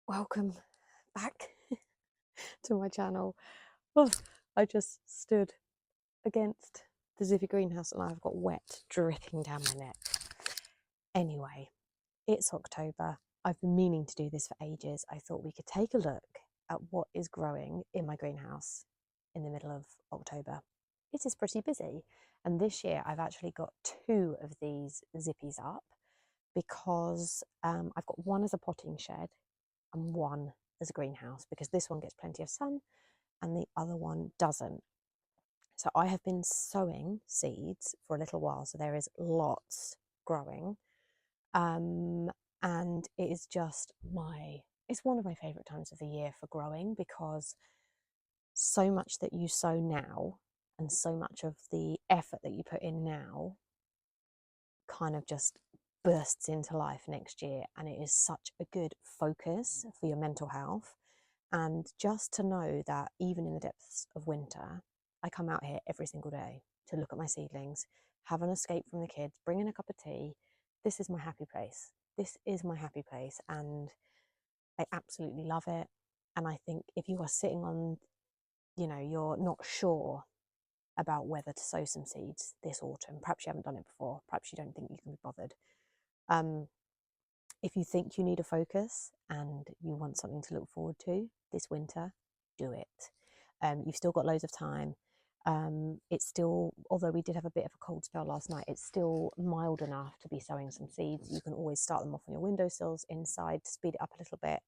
Welcome back to my channel. Oh, I just stood against the zippy greenhouse and I've got wet dripping down my neck. Anyway, it's October. I've been meaning to do this for ages. I thought we could take a look at what is growing in my greenhouse in the middle of October. It is pretty busy, and this year I've actually got two of these zippies up because I've got one as a potting shed and one as a greenhouse, because this one gets plenty of sun and the other one doesn't. So I have been sowing seeds for a little while, so there is lots growing, and it is just it's one of my favorite times of the year for growing, because so much that you sow now and so much of the effort that you put in now kind of just bursts into life next year, and it is such a good focus for your mental health. And just to know that even in the depths of winter, I come out here every single day to look at my seedlings, have an escape from the kids, bring in a cup of tea. This is my happy place. This is my happy place, and I absolutely love it. And I think if you are sitting on, you're not sure about whether to sow some seeds this autumn, perhaps you haven't done it before, perhaps you don't think you can be bothered. If you think you need a focus and you want something to look forward to this winter, do it. You've still got loads of time. It's still, although we did have a bit of a cold spell last night, it's still mild enough to be sowing some seeds. You can always start them off on your windowsills inside to speed it up a little bit,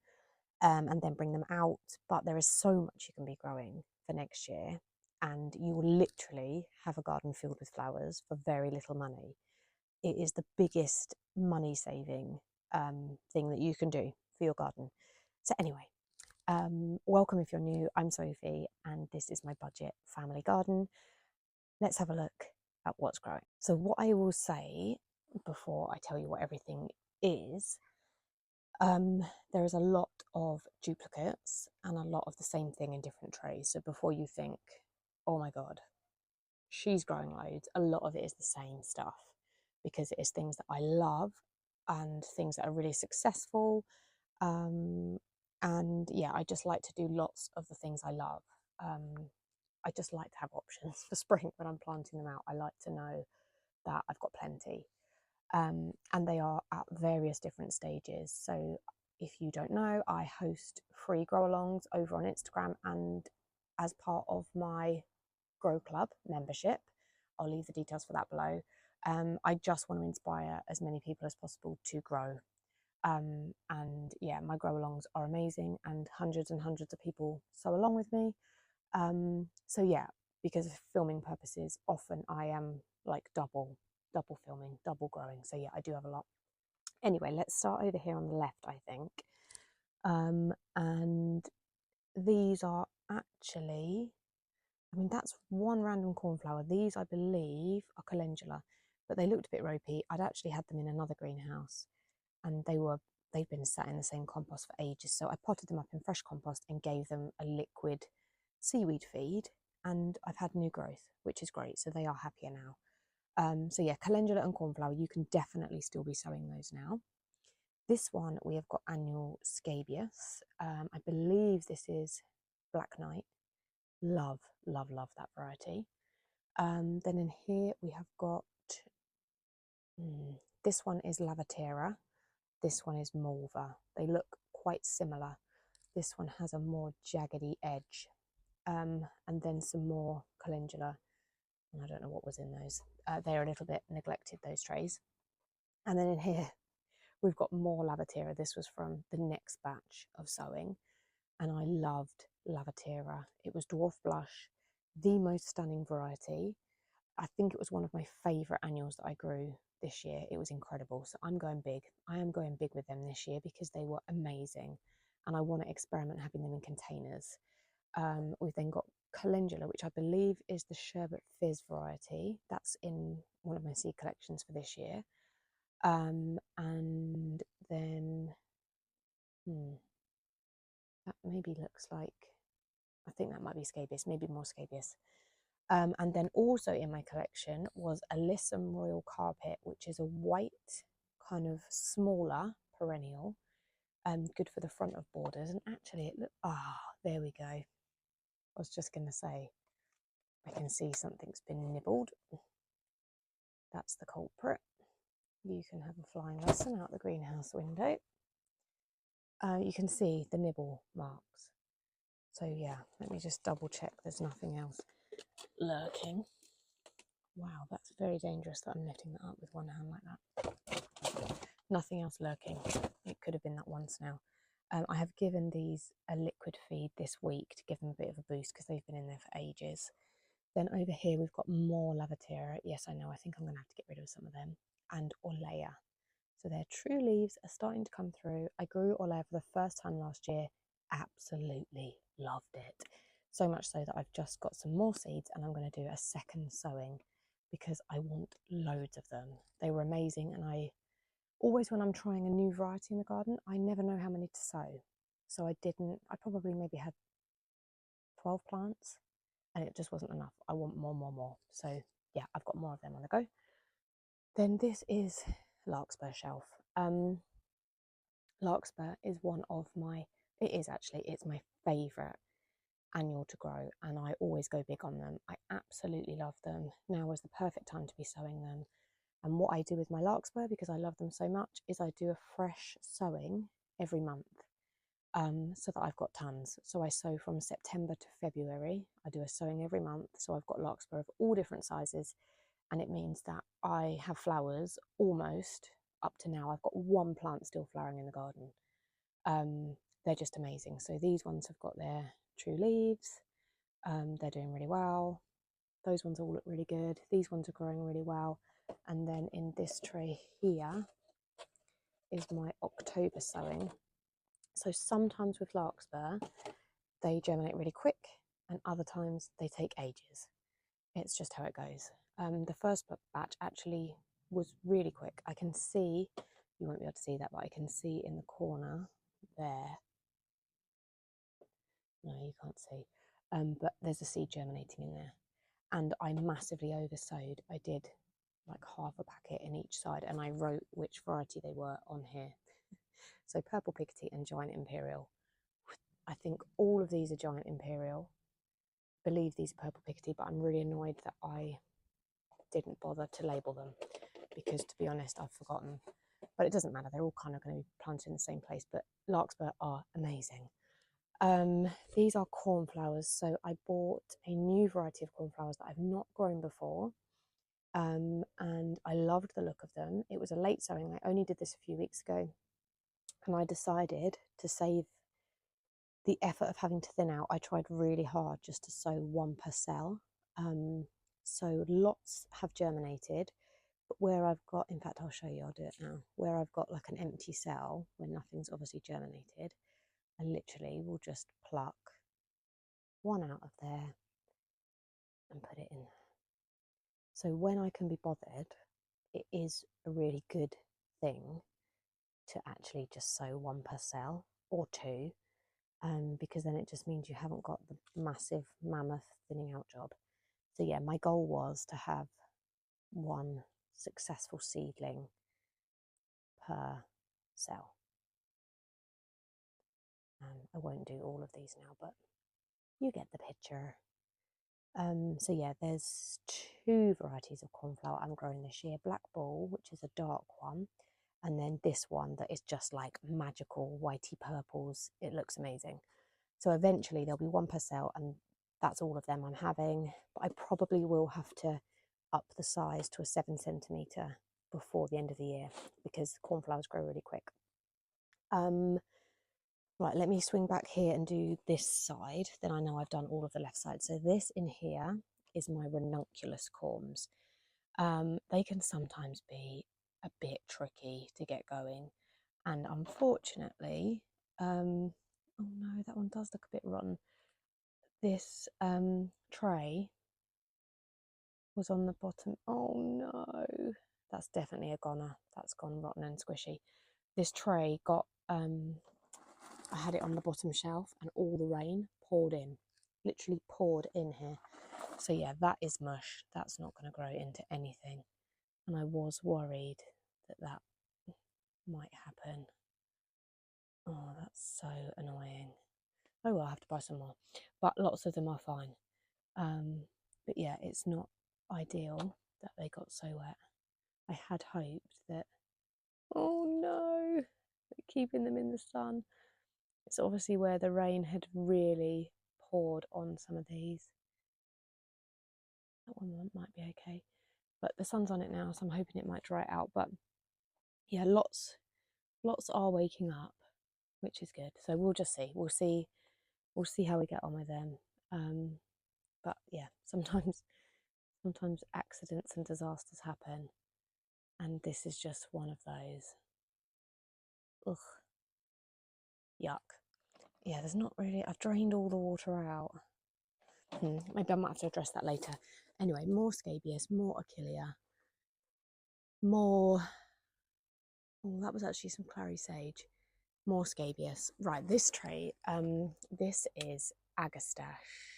and then bring them out. But there is so much you can be growing for next year, and you will literally have a garden filled with flowers for very little money. It is the biggest money saving thing that you can do for your garden. So anyway, welcome if you're new. I'm Sophie and this is my budget family garden. Let's have a look at what's growing. So what I will say before I tell you what everything is, there is a lot of duplicates and a lot of the same thing in different trays. So before you think, oh my God, she's growing loads, a lot of it is the same stuff, because it is things that I love and things that are really successful. And yeah, I just like to do lots of the things I love. I just like to have options for spring when I'm planting them out. I like to know that I've got plenty. And they are at various different stages. So if you don't know, I host free grow-alongs over on Instagram, and as part of my Grow Club membership, I'll leave the details for that below. I just want to inspire as many people as possible to grow. And yeah, my grow-alongs are amazing, and hundreds and hundreds of people sew along with me. So yeah, because of filming purposes, often I am like double filming, double growing. So yeah, I do have a lot. Anyway, let's start over here on the left, I think. And these are actually, I mean, that's one random cornflower. These, I believe, are calendula, but they looked a bit ropey. I'd actually had them in another greenhouse, and they'd been sat in the same compost for ages. So I potted them up in fresh compost and gave them a liquid seaweed feed, and I've had new growth, which is great. So they are happier now. So yeah, calendula and cornflower, you can definitely still be sowing those now. This one, we have got annual scabious. I believe this is Black Knight. Love, love, love that variety. Then in here we have got, this one is Lavatera. This one is Malva. They look quite similar. This one has a more jaggedy edge. And then some more calendula. I don't know what was in those. They're a little bit neglected, those trays. And then in here, we've got more Lavatera. This was from the next batch of sowing, and I loved Lavatera. It was dwarf blush, the most stunning variety. I think it was one of my favourite annuals that I grew this year. It was incredible. So I'm going big. I am going big with them this year because they were amazing, and I want to experiment having them in containers. We've then got Calendula, which I believe is the sherbet fizz variety. That's in one of my seed collections for this year. And then that maybe looks like, I think that might be scabious, maybe more scabious. And then also in my collection was Alyssum Royal Carpet, which is a white kind of smaller perennial. good for the front of borders. And actually, it look, there we go. I was just going to say, I can see something's been nibbled. That's the culprit. You can have a flying lesson out the greenhouse window. You can see the nibble marks. So yeah, let me just double check there's nothing else lurking. Wow, that's very dangerous that I'm lifting that up with one hand like that. Nothing else lurking. It could have been that one snail. I have given these a liquid feed this week to give them a bit of a boost because they've been in there for ages. Then over here we've got more Lavatera. Yes, I know, I think I'm going to have to get rid of some of them. And Orlaya. So their true leaves are starting to come through. I grew Orlaya for the first time last year. Absolutely loved it. So much so that I've just got some more seeds and I'm going to do a second sowing because I want loads of them. They were amazing, and I always, when I'm trying a new variety in the garden, I never know how many to sow. So I probably maybe had 12 plants and it just wasn't enough. I want more. So yeah, I've got more of them on the go. Then this is Larkspur shelf. Larkspur is one of my, it's my favourite annual to grow, and I always go big on them. I absolutely love them. Now is the perfect time to be sowing them. And what I do with my Larkspur, because I love them so much, is I do a fresh sowing every month, so that I've got tons. So I sow from September to February. I do a sowing every month. So I've got Larkspur of all different sizes, and it means that I have flowers almost up to now. I've got one plant still flowering in the garden. They're just amazing. So these ones have got their true leaves. They're doing really well. Those ones all look really good. These ones are growing really well. And then in this tray here is my October sowing. So sometimes with Larkspur, they germinate really quick, and other times they take ages. It's just how it goes. The first batch actually was really quick. I can see, you won't be able to see that, but I can see in the corner there. No, you can't see. But there's a seed germinating in there. And I massively oversowed. I did like half a packet in each side, and I wrote which variety they were on here. So purple picotee and giant Imperial. I think all of these are giant Imperial. I believe these are purple picotee, but I'm really annoyed that I didn't bother to label them because, to be honest, I've forgotten. But it doesn't matter. They're all kind of going to be planted in the same place. But Larkspur are amazing. These are Cornflowers. So I bought a new variety of Cornflowers that I've not grown before. And I loved the look of them. It was a late sowing. I only did this a few weeks ago, and I decided to save the effort of having to thin out. I tried really hard just to sow one per cell. So lots have germinated, but where I've got, in fact, I'll show you, I'll do it now. Where I've got like an empty cell where nothing's obviously germinated, I literally will just pluck one out of there and put it in. So when I can be bothered, it is a really good thing to actually just sow one per cell or two, because then it just means you haven't got the massive mammoth thinning out job. So yeah, my goal was to have one successful seedling per cell. I won't do all of these now, but you get the picture. So yeah, there's two varieties of cornflower I'm growing this year. Black Ball, which is a dark one, and then this one that is just like magical whitey purples. It looks amazing. So eventually there'll be one per cell, and that's all of them I'm having. But I probably will have to up the size to a 7 centimetre before the end of the year because cornflowers grow really quick. Right, let me swing back here and do this side. Then I know I've done all of the left side. So this in here is my ranunculus corms. They can sometimes be a bit tricky to get going. And unfortunately, oh no, that one does look a bit rotten. This tray was on the bottom. Oh no, that's definitely a goner. That's gone rotten and squishy. This tray got, I had it on the bottom shelf and all the rain poured in, literally poured in here. So yeah, that is mush. That's not going to grow into anything. And I was worried that that might happen. Oh, that's so annoying. Oh well, I'll have to buy some more. But lots of them are fine. But yeah, it's not ideal that they got so wet. I had hoped that, oh no, keeping them in the sun. It's obviously where the rain had really poured on some of these. That one might be okay. But the sun's on it now, so I'm hoping it might dry it out. But yeah, lots are waking up, which is good. So we'll just see. We'll see how we get on with them. But yeah, sometimes accidents and disasters happen, and this is just one of those. Ugh, yuck. Yeah, there's not really. I've drained all the water out. Maybe I might have to address that later. Anyway, more scabious, more Achillea, more. Oh, that was actually some clary sage. More scabious. Right, this tray. This is Agastache.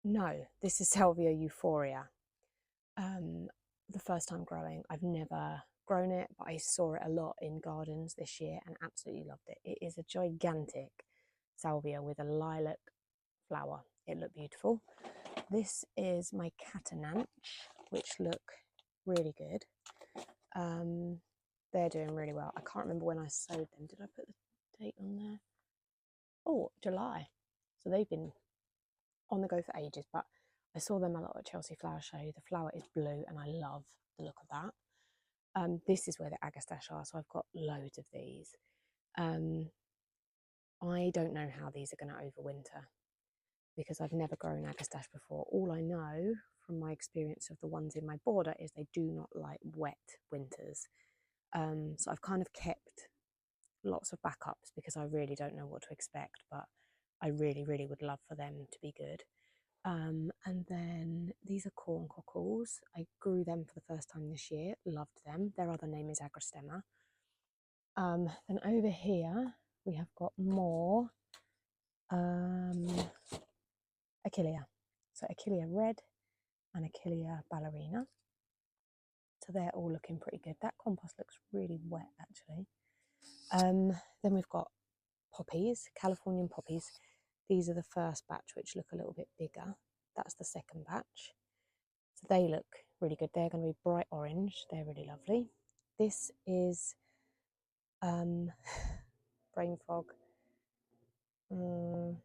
No, this is Salvia euphorea. The first time growing, I've never grown it, but I saw it a lot in gardens this year and absolutely loved it. It is a gigantic salvia with a lilac flower. It looked beautiful. This is my catanach, which look really good. They're doing really well. I can't remember when I sowed them. Did I put the date on there? Oh, July. So they've been on the go for ages, but I saw them a lot at Chelsea Flower Show. The flower is blue and I love the look of that. This is where the Agastache are, so I've got loads of these. I don't know how these are going to overwinter because I've never grown Agastache before. All I know from my experience of the ones in my border is they do not like wet winters. So I've kind of kept lots of backups because I really don't know what to expect, but I really would love for them to be good. And then these are corncockles. I grew them for the first time this year, loved them. Their other name is agrostema. Then over here we have got more Achillea. So Achillea Red and Achillea Ballerina. So they're all looking pretty good. That compost looks really wet actually. Then we've got poppies, Californian poppies. These are the first batch, which look a little bit bigger. That's the second batch. So they look really good. They're going to be bright orange. They're really lovely. This is brain fog. Oh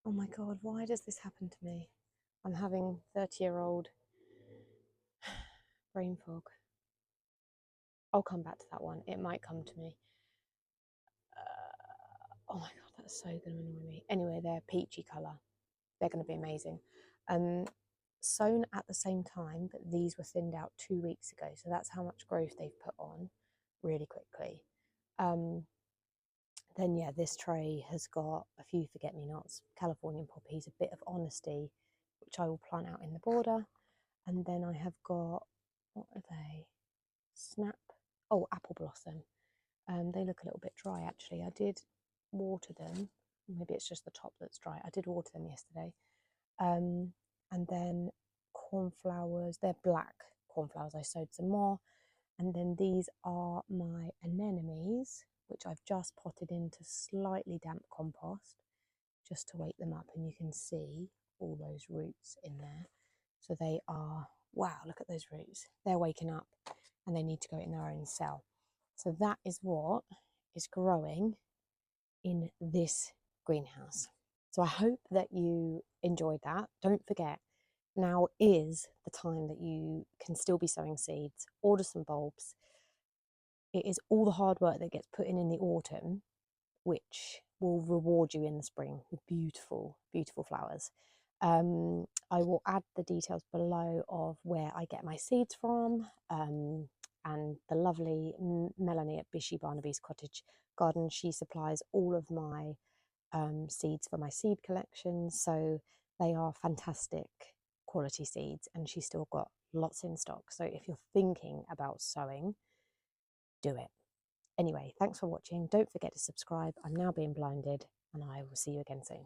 my God, why does this happen to me? I'm having 30-year-old brain fog. I'll come back to that one. It might come to me. Oh my God, that's so going to annoy me. Anyway, they're peachy colour. They're going to be amazing. Sown at the same time, but these were thinned out 2 weeks ago. So that's how much growth they've put on really quickly. Then yeah, this tray has got a few forget-me-nots, Californian poppies, a bit of honesty, which I will plant out in the border. And then I have got, what are they? Apple blossom. They look a little bit dry actually. I did water them. Maybe it's just the top that's dry. I did water them yesterday. And then cornflowers, they're black cornflowers. I sowed some more. And then these are my anemones, which I've just potted into slightly damp compost just to wake them up. And you can see all those roots in there. So they are, wow, look at those roots. They're waking up and they need to go in their own cell. So that is what is growing in this greenhouse. So I hope that you enjoyed that. Don't forget, now is the time that you can still be sowing seeds, order some bulbs. It is all the hard work that gets put in the autumn, which will reward you in the spring with beautiful, beautiful flowers. I will add the details below of where I get my seeds from, and the lovely Melanie at Bishy Barnaby's Cottage Garden. She supplies all of my seeds for my seed collection, so they are fantastic quality seeds, and she's still got lots in stock. So if you're thinking about sowing, do it. Anyway, thanks for watching. Don't forget to subscribe. I'm now being blinded, and I will see you again soon.